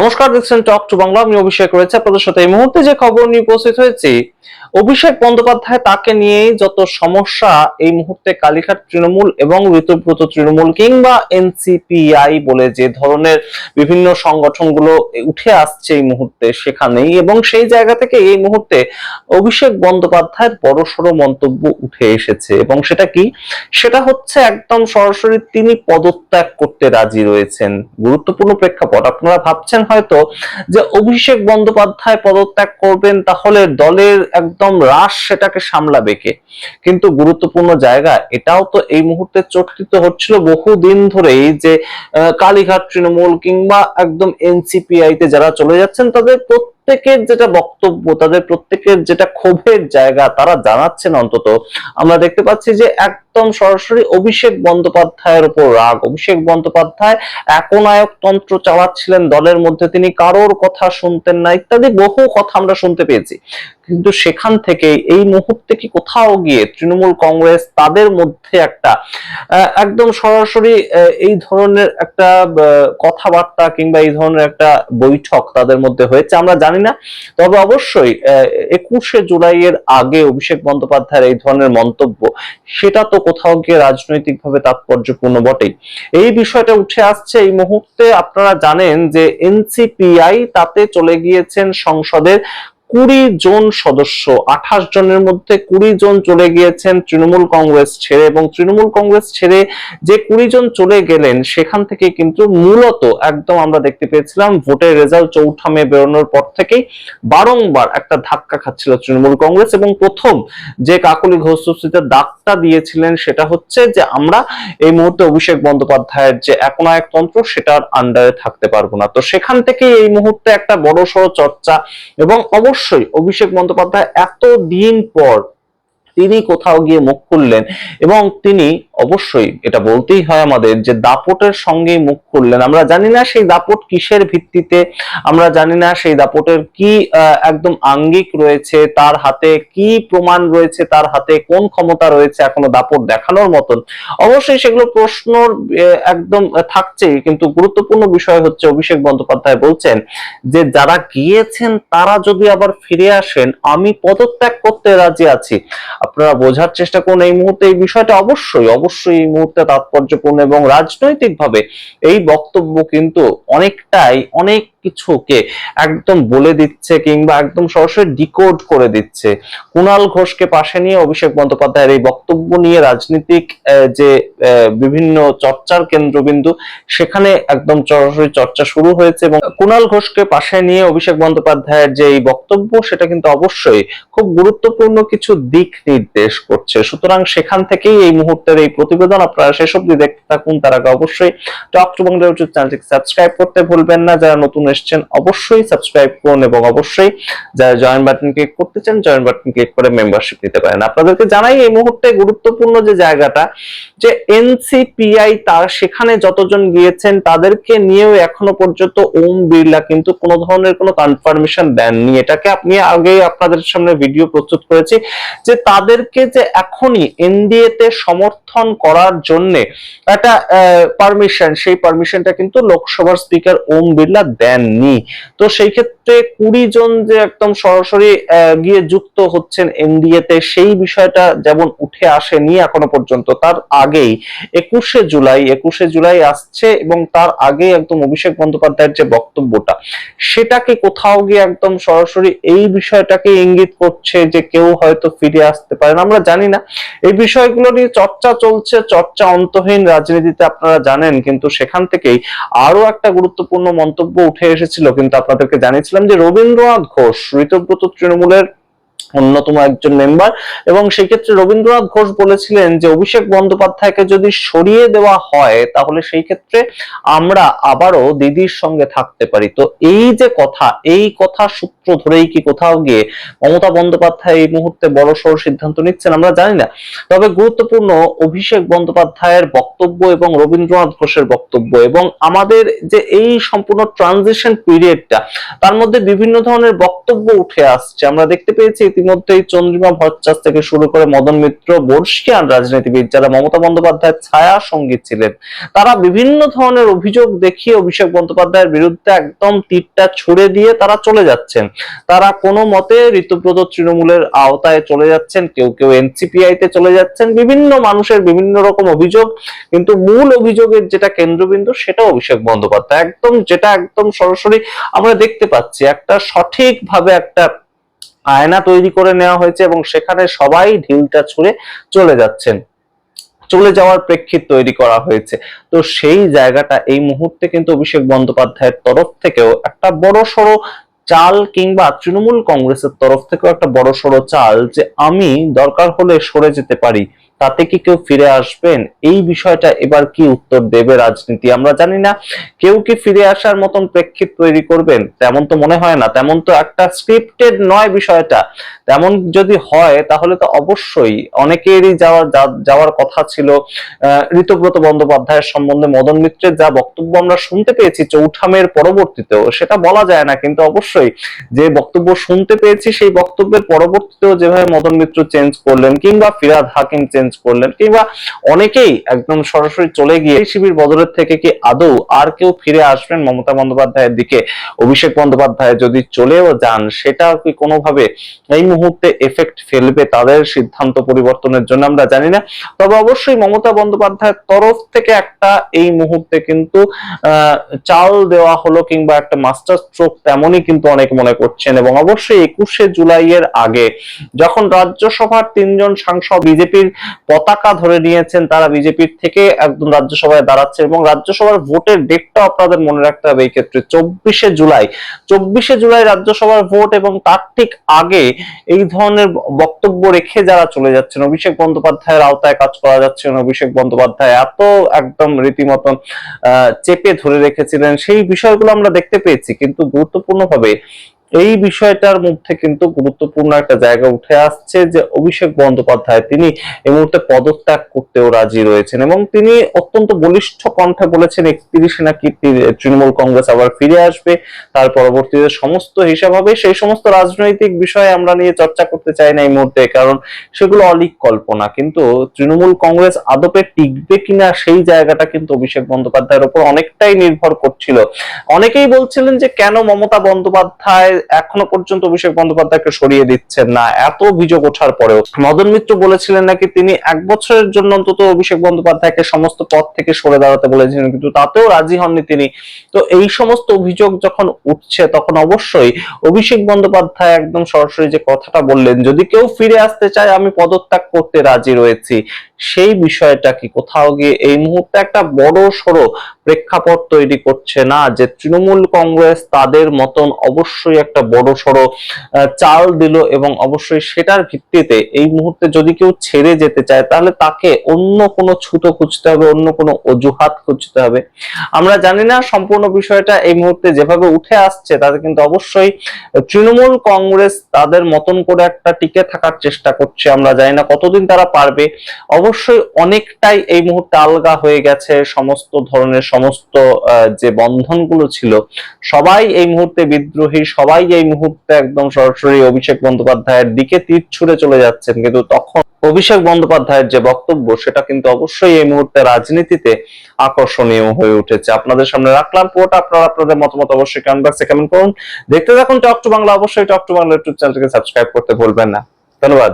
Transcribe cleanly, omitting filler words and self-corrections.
নমস্কার, দেখছেন talk to Bangla. আমি অভিষেক রয়েছে আপনাদের সাথে। এই মুহূর্তে যে খবর নিয়ে উপস্থিত হয়েছি, অভিষেক বন্দ্যোপাধ্যায় তাকে নিয়েই যত সমস্যা এই মুহূর্তে কালীঘাট তৃণমূল এবং ঋতব্রত তৃণমূল কিংবা এনসিপিআই বলে যে ধরনের বিভিন্ন সংগঠনগুলো উঠে আসছে এই মুহূর্তে, সেখানেই এবং সেই জায়গা থেকে এই মুহূর্তে অভিষেক বন্দ্যোপাধ্যায়ের বড়সড় মন্তব্য উঠে এসেছে। এবং সেটা কি? সেটা হচ্ছে একদম সরাসরি তিনি পদত্যাগ করতে রাজি রয়েছেন। গুরুত্বপূর্ণ প্রেক্ষাপট। আপনারা ভাবছেন হয়তো যে অভিষেক বন্দ্যোপাধ্যায় পদত্যাগ করবেন, তাহলে দলের একদম রাশ সেটাকে সামলাবে কে? কিন্তু গুরুত্বপূর্ণ জায়গা এটাও তো এই মুহূর্তে চর্চিত হচ্ছিল বহুদিন ধরেই যে কালীঘাট তৃণমূল কিংবা একদম এনসিপিআই তে যারা চলে যাচ্ছেন, তাদের প্রত্যেকের যেটা বক্তব্য, তাদের প্রত্যেকের যেটা ক্ষোভের জায়গা তারা জানাচ্ছেন, অন্তত আমরা দেখতে পাচ্ছি যে একদম সরাসরি অভিষেক বন্দ্যোপাধ্যায়ের উপর রাগ। অভিষেক বন্দ্যোপাধ্যায় একনায়ক তন্ত্র চালাচ্ছিলেন দলের মধ্যে, তিনি কারোর কথা শুনতেন না, ইত্যাদি বহু কথা আমরা শুনতে পেয়েছি। কিন্তু সেখান থেকে এই মুহূর্তে কি কোথাও গিয়ে তৃণমূল কংগ্রেস তাদের মধ্যে একটা একদম সরাসরি এই ধরনের একটা কথাবার্তা কিংবা এই ধরনের একটা বৈঠক তাদের মধ্যে হয়েছে আমরা জানি না। তবে অবশ্যই 21শে জুলাইয়ের আগে অভিষেক বন্দ্যোপাধ্যায়ের এই ধরনের মন্তব্য, সেটা তো কোথাও গিয়ে রাজনৈতিকভাবে তাৎপর্যপূর্ণ বটেই। এই বিষয়টা উঠে আসছে এই মুহূর্তে। আপনারা জানেন যে এনসিপিআই তাতে চলে গিয়েছেন সংসদের 20 জন সদস্য, 28 জনের মধ্যে 20 জন চলে গিয়েছেন তৃণমূল কংগ্রেস ছেড়ে। এবং তৃণমূল কংগ্রেস ছেড়ে যে 20 জন চলে গেলেন, সেখান থেকে কিন্তু মূলত একদম আমরা দেখতে পেয়েছিলাম ভোটের রেজাল্ট 4 মে বেরোনোর পর থেকেই বারংবার একটা ধাক্কা খাচ্ছিল তৃণমূল কংগ্রেস। এবং প্রথম যে কাকলি ঘোষিতের ডাকটা দিয়েছিলেন সেটা হচ্ছে যে আমরা এই মুহূর্তে অভিষেক বন্দ্যোপাধ্যায়ের যে একনায়ক তন্ত্র সেটার আন্ডারে থাকতে পারবো না। তো সেখান থেকে এই মুহূর্তে একটা বড়সড় চর্চা। এবং অবশ্যই অভিষেক বন্দ্যোপাধ্যায় এতদিন পর তিনি কোথাও গিয়ে মুখ খুললেন, এবং তিনি অবশ্যই এটা বলতেই হয় আমাদের যে দাপটের সঙ্গে মুখ খুললেন। আমরা জানি না সেই দাপট কিসের ভিত্তিতে, আমরা জানি না সেই দাপটের কি একদম আঙ্গিক রয়েছে, তার হাতে কি প্রমাণ রয়েছে, তার হাতে কোন ক্ষমতা রয়েছে এখনো দাপট দেখানোর মতন। অবশ্যই সেগুলো প্রশ্ন একদম থাকছেই, কিন্তু গুরুত্বপূর্ণ বিষয় হচ্ছে অভিষেক বন্দ্যোপাধ্যায় বলছেন যে যারা গিয়েছেন তারা যদি আবার ফিরে আসেন, আমি পদত্যাগ করতে রাজি আছি। আপনারা বোঝার চেষ্টা করুন এই মুহূর্তে এই বিষয়টা অবশ্যই এই মুহূর্তে তাৎপর্যপূর্ণ। এবং রাজনৈতিকভাবে এই বক্তব্য কিন্তু অনেক কিছুকে একদম বলে দিচ্ছে কিংবা একদম সরাসরি ডিকোড করে দিচ্ছে। কুণাল ঘোষকে পাশে নিয়ে অভিষেক বন্দ্যোপাধ্যায়ের এই বক্তব্য নিয়ে রাজনীতিক যে বিভিন্ন চর্চার কেন্দ্রবিন্দু, সেখানে একদম সরাসরি চর্চা শুরু হয়েছে। এবং কুণাল ঘোষকে পাশে নিয়ে অভিষেক বন্দ্যোপাধ্যায়ের যে এই বক্তব্য, সেটা কিন্তু অবশ্যই খুব গুরুত্বপূর্ণ কিছু দিক নির্দেশ করছে। সুতরাং সেখান থেকেই এই মুহূর্তের এই প্রতিবেদন। আপনারা শেষ অবধি দেখতে থাকুন। তার আগে অবশ্যই টক টু বাংলা ইউটিউব চ্যানেলটিকে সাবস্ক্রাইব করতে ভুলবেন না। যারা নতুন এসেছেন অবশ্যই সাবস্ক্রাইব করুন, এবং অবশ্যই যারা জয়েন বাটন ক্লিক করতে চান জয়েন বাটন ক্লিক করে মেম্বারশিপ নিতে পারেন। আপনাদেরকে জানাই এই মুহূর্তে গুরুত্বপূর্ণ যে জায়গাটা, যে এনসিপিআই তার সেখানে যতজন গিয়েছেন তাদেরকে নিয়েও এখনো পর্যন্ত ওম বিড়লা কিন্তু কোনো ধরনের কোনো কনফার্মেশন দেননি। এটাকে আপনি আগে আপনাদের সামনে ভিডিও প্রস্তুত করেছি যে তাদেরকে যে এখনই এনডিএ তে সমর্থন করার জন্য একটা পারমিশন, সেই পারমিশনটা কিন্তু লোকসভার স্পিকার ওম বিড়লা দেননি। তো সেই ক্ষেত্রে 20 জন যে একদম সরাসরি গিয়ে যুক্ত হচ্ছেন এনডিএ তে, সেই বিষয়টা যেমন উঠে আসেনি এখনো পর্যন্ত। তার আগেই 21শে জুলাই আসছে, এবং তার আগে একদম অভিষেক বন্দ্যোপাধ্যায়ের যে বক্তব্যটা, সেটাকে কোথাও গিয়ে একদম সরাসরি এই বিষয়টাকে ইঙ্গিত করছে যে কেউ হয়তো ফিরে আসতে পারেন। আমরা জানি না, এই বিষয়গুলো নিয়ে চর্চা চলছে, চর্চা অন্তহীন রাজনীতিতে আপনারা জানেন। কিন্তু সেখান থেকেই আরো একটা গুরুত্বপূর্ণ মন্তব্য উঠে এসেছিল, কিন্তু আপনাদেরকে জানিয়েছিলাম যে রবীন্দ্রনাথ ঘোষ ঋতব্রত তৃণমূলের অন্যতম একজন মেম্বার, এবং সেই ক্ষেত্রে রবীন্দ্রনাথ ঘোষ বলেছিলেন যে অভিষেক বন্দ্যোপাধ্যায়কে যদি সরিয়ে দেওয়া হয় তাহলে সেই ক্ষেত্রে আমরা আবারও দিদির সঙ্গে থাকতে পারি। তো এই যে কথা, এই কথা সূত্র ধরেই কি কোথাও গিয়ে মমতা বন্দ্যোপাধ্যায় এই মুহূর্তে বড়সড় সিদ্ধান্ত নিচ্ছেন আমরা জানি না। তবে গুরুত্বপূর্ণ অভিষেক বন্দ্যোপাধ্যায়ের বক্তব্য এবং রবীন্দ্রনাথ ঘোষের বক্তব্য, এবং আমাদের যে এই সম্পূর্ণ ট্রানজিশন পিরিয়ডটা, তার মধ্যে বিভিন্ন ধরনের বক্তব্য উঠে আসছে। আমরা দেখতে পেয়েছি ইতিমধ্যেই চন্দ্রিমা ভট্টাচার্য থেকে শুরু করে মদন মিত্র, বর্ষিয়ান রাজনীতিবিদ যারা মমতা বন্দ্যোপাধ্যায়ের ছায়া সঙ্গী ছিলেন, তারা বিভিন্ন ধরনের অভিযোগ দেখিয়ে অভিষেক বন্দ্যোপাধ্যায়ের বিরুদ্ধে একদম তীরটা ছুড়ে দিয়ে তারা চলে যাচ্ছেন। তারা কোনো মতে ঋতব্রত তৃণমূলের আওতায় চলে যাচ্ছেন, কেউ কেউ এনসিপিআই তে চলে যাচ্ছেন, বিভিন্ন মানুষের বিভিন্ন রকম অভিযোগ, কিন্তু মূল অভিযোগের যেটা কেন্দ্রবিন্দু সেটা অভিষেক বন্দ্যোপাধ্যায়, যেটা একদম সরাসরি আমরা দেখতে পাচ্ছি একটা সঠিকভাবে একটা আয়না তৈরি করে নেওয়া হয়েছে এবং সেখানে সবাই ঢিলটা ছুঁড়ে চলে যাচ্ছেন, চলে যাওয়ার প্রেক্ষিত তৈরি করা হয়েছে। তো সেই জায়গাটা এই মুহূর্তে কিন্তু অভিষেক বন্দ্যোপাধ্যায়ের তরফ থেকেও একটা বড় সড়ো চাল, কিংবা তৃণমূল কংগ্রেসের তরফ থেকেও একটা বড় সড়ো চাল যে আমি দরকার হলে সরে যেতে পারি, তাতে কি কেউ ফিরে আসবেন? এই বিষয়টা এবার কি উত্তর দেবে রাজনীতি আমরা জানি না। কেউ কি ফিরে আসার মতন প্রেক্ষিত তৈরি করবেন তেমন তো মনে হয় না, তেমন তো একটা স্ক্রিপ্টেড নয় বিষয়টা। তেমন যদি হয় তাহলে তো অবশ্যই অনেকেরই যাওয়ার কথা ছিল। ঋতব্রত বন্দ্যোপাধ্যায়ের সম্বন্ধে মদন মিত্রের যা বক্তব্য আমরা শুনতে পেয়েছি চৌঠামের পরবর্তীতেও, সেটা বলা যায় না, কিন্তু অবশ্যই যে বক্তব্য শুনতে পেয়েছি সেই বক্তব্যের পরবর্তীতেও যেভাবে মদন মিত্র চেঞ্জ করলেন, কিংবা ফিরহাদ হাকিম চেঞ্জ করলেন, কিংবা অনেকেই একদম সরাসরি চলে গিয়ে শিবির বদলের থেকে কি আদৌ আর কেউ ফিরে আসবেন মমতা বন্দ্যোপাধ্যায়ের দিকে? অভিষেক বন্দ্যোপাধ্যায় যদি চলেও যান সেটা কি কোনোভাবে এই মুহূর্তে এফেক্ট ফেলবে তাদের সিদ্ধান্ত পরিবর্তনের জন্য আমরা জানি না। তবে অবশ্যই মমতা বন্দ্যোপাধ্যায়ের তরফ থেকে একটা এই মুহূর্তে কিন্তু চাল দেওয়া হলো, কিংবা একটা মাস্টার স্ট্রোক তেমনই কিন্তু অনেক মনে করছেন। এবং অবশ্যই 21শে জুলাইয়ের আগে যখন রাজ্যসভার 3জন সাংসদ বিজেপির পতাকা ধরে নিয়েছেন, তারা বিজেপির থেকে একদম রাজ্যসভায় দাঁড়াচ্ছে, এবং রাজ্যসভার ভোটের ডেটটা আপনাদের মনে রাখতে হবে এই ক্ষেত্রে 24শে জুলাই রাজ্যসভার ভোট, এবং তার ঠিক আগে এই ধরনের বক্তব্য রেখে যারা চলে যাচ্ছেন, অভিষেক বন্দ্যোপাধ্যায়ের আওতায় কাজ করা যাচ্ছে না, অভিষেক বন্দ্যোপাধ্যায় এত একদম রীতিমতন চেপে ধরে রেখেছিলেন, সেই বিষয়গুলো আমরা দেখতে পেয়েছি। কিন্তু গুরুত্বপূর্ণভাবে এই বিষয়টার মধ্যে কিন্তু গুরুত্বপূর্ণ একটা জায়গা উঠে আসছে যে অভিষেক বন্দ্যোপাধ্যায় তিনি এই মুহূর্তে পদত্যাগ করতেও রাজি রয়েছেন, এবং তিনি অত্যন্ত বলিষ্ঠ কণ্ঠে বলেছেন 31শে নাকি তৃণমূল কংগ্রেস আবার ফিরে আসবে। তার পরবর্তীতে সমস্ত হিসাব হবে। সেই সমস্ত রাজনৈতিক বিষয়ে আমরা নিয়ে চর্চা করতে চাই না এই মুহূর্তে, কারণ সেগুলো অলীক কল্পনা। কিন্তু তৃণমূল কংগ্রেস আদপে টিকবে কিনা সেই জায়গাটা কিন্তু অভিষেক বন্দ্যোপাধ্যায়ের উপর অনেকটাই নির্ভর করছিল। অনেকেই বলছিলেন যে কেন মমতা বন্দ্যোপাধ্যায় এখনো পর্যন্ত অভিষেক বন্দ্যোপাধ্যায়কে সরিয়ে দিচ্ছেন না, এত অভিযোগ ওঠার পরেও। মদন মিত্র বলেছিলেন নাকি তিনি 1 বছরের জন্য অন্তত অভিষেক বন্দ্যোপাধ্যায়কে সমস্ত পদ থেকে সরে দাঁড়াতে বলেছিলেন, কিন্তু তাতেও রাজি হননি তিনি। তো এই সমস্ত অভিযোগ যখন উঠছে তখন অবশ্যই অভিষেক বন্দ্যোপাধ্যায় একদম সরাসরি যে কথাটা বললেন, যদি কেউ ফিরে আসতে চায় আমি পদত্যাগ করতে রাজি রয়েছি, সেই বিষয়টা কি কোথাও গিয়ে এই মুহূর্তে একটা বড় সড়ো প্রেক্ষাপট তৈরি করছে না যে তৃণমূল কংগ্রেস তাদের মতন অবশ্যই একটা বড় সড়ো চাল দিল, এবং অবশ্যই সেটার ভিত্তিতে এই মুহূর্তে যদি কেউ ছেড়ে যেতে চায় তাহলে তাকে অন্য কোনো ছুতো খুঁজতে হবে, অন্য কোনো অজুহাত খুঁজতে হবে। আমরা জানি না সম্পূর্ণ বিষয়টা এই মুহূর্তে যেভাবে উঠে আসছে তাতে কিন্তু অবশ্যই তৃণমূল কংগ্রেস তাদের মতন করে একটা টিকে থাকার চেষ্টা করছে। আমরা জানি না কতদিন তারা পারবে। অবশ্যই অনেকটাই এই মুহূর্তে আলগা হয়ে গেছে সমস্ত ধরনের সমস্ত যে বন্ধনগুলো ছিল, সবাই এই মুহূর্তে বিদ্রোহী, সবাই এই মুহূর্তে একদম সরাসরি অভিষেক বন্দ্যোপাধ্যায়ের দিকে তীর ছুঁড়ে চলে যাচ্ছেন। কিন্তু তখন অভিষেক বন্দ্যোপাধ্যায়ের যে বক্তব্য সেটা কিন্তু অবশ্যই এই মুহূর্তে রাজনীতিতে আকর্ষণীয় হয়ে উঠেছে। আপনাদের সামনে রাখলাম পুরোটা, আপনারা আপনাদের মতামত অবশ্যই কমেন্ট বক্সে কমেন্ট করুন। দেখতে থাকুন টক টু বাংলা। অবশ্যই টক টু বাংলা ইউটিউব চ্যানেলটিকে সাবস্ক্রাইব করতে ভুলবেন না। ধন্যবাদ।